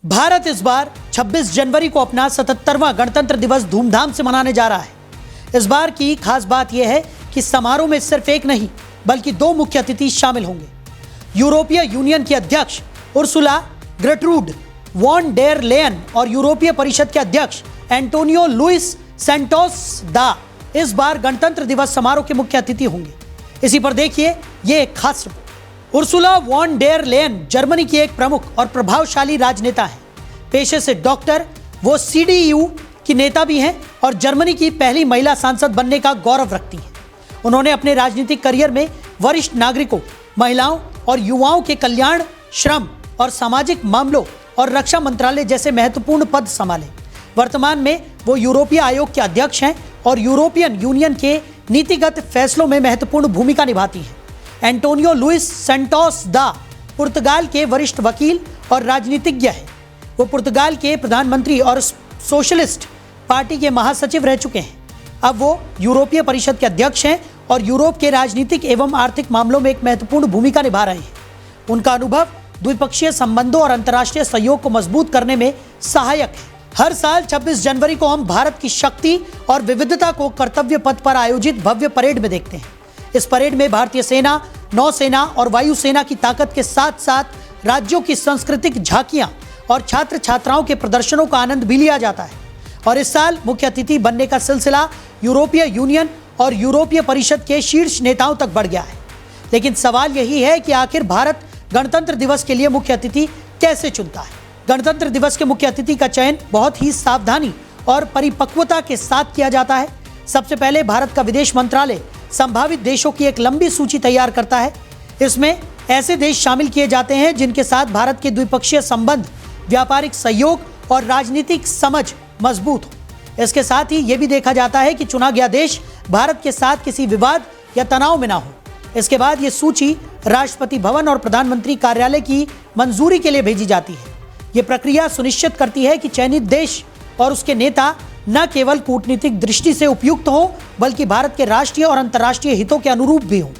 भारत इस बार 26 जनवरी को अपना 77वां गणतंत्र दिवस धूमधाम से मनाने जा रहा है। इस बार की खास बात यह है कि समारोह में सिर्फ एक नहीं बल्कि दो मुख्य अतिथि शामिल होंगे। यूरोपीय यूनियन की अध्यक्ष उर्सुला ग्रेटरूड वॉन डेर लेयन और यूरोपीय परिषद के अध्यक्ष एंटोनियो लुइस सैंटोस दा इस बार गणतंत्र दिवस समारोह के मुख्य अतिथि होंगे। इसी पर देखिए ये एक खास रिपोर्ट। Ursula von der Leyen Germany की एक प्रमुख और प्रभावशाली राजनेता हैं। पेशे से डॉक्टर, वो CDU की नेता भी हैं और जर्मनी की पहली महिला सांसद बनने का गौरव रखती हैं। उन्होंने अपने राजनीतिक करियर में वरिष्ठ नागरिकों, महिलाओं और युवाओं के कल्याण, श्रम और सामाजिक मामलों और रक्षा मंत्रालय जैसे महत्वपूर्ण पद संभाले। वर्तमान में वो यूरोपीय आयोग के अध्यक्ष हैं और यूरोपियन यूनियन के नीतिगत फैसलों में महत्वपूर्ण भूमिका निभाती हैं। एंटोनियो लुइस सैंटोस दा पुर्तगाल के वरिष्ठ वकील और राजनीतिज्ञ हैं। वो पुर्तगाल के प्रधानमंत्री और सोशलिस्ट पार्टी के महासचिव रह चुके हैं। अब वो यूरोपीय परिषद के अध्यक्ष हैं और यूरोप के राजनीतिक एवं आर्थिक मामलों में एक महत्वपूर्ण भूमिका निभा रहे हैं। उनका अनुभव द्विपक्षीय संबंधों और अंतर्राष्ट्रीय सहयोग को मजबूत करने में सहायक है। हर साल 26 जनवरी को हम भारत की शक्ति और विविधता को कर्तव्य पथ पर आयोजित भव्य परेड में देखते हैं। इस परेड में भारतीय सेना, नौसेना और वायुसेना की ताकत के साथ साथ राज्यों की सांस्कृतिक झांकियां और छात्र छात्राओं के प्रदर्शनों का आनंद भी लिया जाता है। और इस साल मुख्य अतिथि बनने का सिलसिला यूरोपीय यूनियन और यूरोपीय परिषद के शीर्ष नेताओं तक बढ़ गया है। लेकिन सवाल यही है कि आखिर भारत गणतंत्र दिवस के लिए मुख्य अतिथि कैसे चुनता है। गणतंत्र दिवस के मुख्य अतिथि का चयन बहुत ही सावधानी और परिपक्वता के साथ किया जाता है। सबसे पहले भारत का विदेश मंत्रालय संभावित देशों की एक लंबी सूची तैयार करता है। इसमें ऐसे देश शामिल किए जाते हैं जिनके साथ भारत के द्विपक्षीय संबंध, व्यापारिक सहयोग और राजनीतिक समझ मजबूत हो। इसके साथ ही ये भी देखा जाता है कि चुना गया देश भारत के साथ किसी विवाद या तनाव में ना हो। इसके बाद ये सूची राष्ट्रपति भवन और प्रधानमंत्री कार्यालय की मंजूरी के लिए भेजी जाती है। ये प्रक्रिया सुनिश्चित करती है कि चयनित देश और उसके नेता न केवल कूटनीतिक दृष्टि से उपयुक्त हो बल्कि भारत के राष्ट्रीय और अंतर्राष्ट्रीय हितों के अनुरूप भी हो।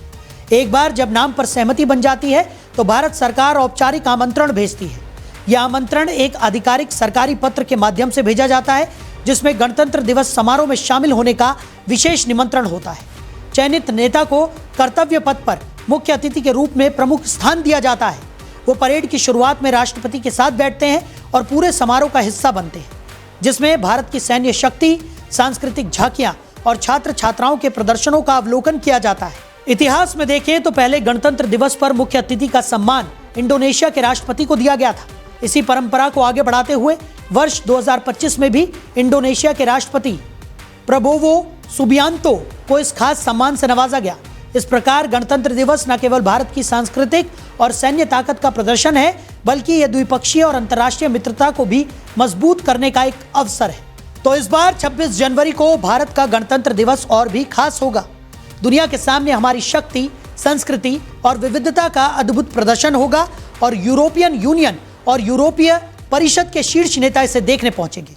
एक बार जब नाम पर सहमति बन जाती है तो भारत सरकार औपचारिक आमंत्रण भेजती है। यह आमंत्रण एक आधिकारिक सरकारी पत्र के माध्यम से भेजा जाता है जिसमें गणतंत्र दिवस समारोह में शामिल होने का विशेष निमंत्रण होता है। चयनित नेता को कर्तव्य पथ पर मुख्य अतिथि के रूप में प्रमुख स्थान दिया जाता है। वो परेड की शुरुआत में राष्ट्रपति के साथ बैठते हैं और पूरे समारोह का हिस्सा बनते हैं, जिसमें भारत की सैन्य शक्ति, सांस्कृतिक झांकियां और छात्र छात्राओं के प्रदर्शनों का अवलोकन किया जाता है। इतिहास में देखें तो पहले गणतंत्र दिवस पर मुख्य अतिथि का सम्मान इंडोनेशिया के राष्ट्रपति को दिया गया था। इसी परंपरा को आगे बढ़ाते हुए वर्ष 2025 में भी इंडोनेशिया के राष्ट्रपति प्रबोवो सुबियांतो को इस खास सम्मान से नवाजा गया। इस प्रकार गणतंत्र दिवस न केवल भारत की सांस्कृतिक और सैन्य ताकत का प्रदर्शन है बल्कि यह द्विपक्षीय और अंतर्राष्ट्रीय मित्रता को भी मजबूत करने का एक अवसर है। तो इस बार 26 जनवरी को भारत का गणतंत्र दिवस और भी खास होगा। दुनिया के सामने हमारी शक्ति, संस्कृति और विविधता का अद्भुत प्रदर्शन होगा और यूरोपियन यूनियन और यूरोपीय परिषद के शीर्ष नेता इसे देखने पहुंचेंगे।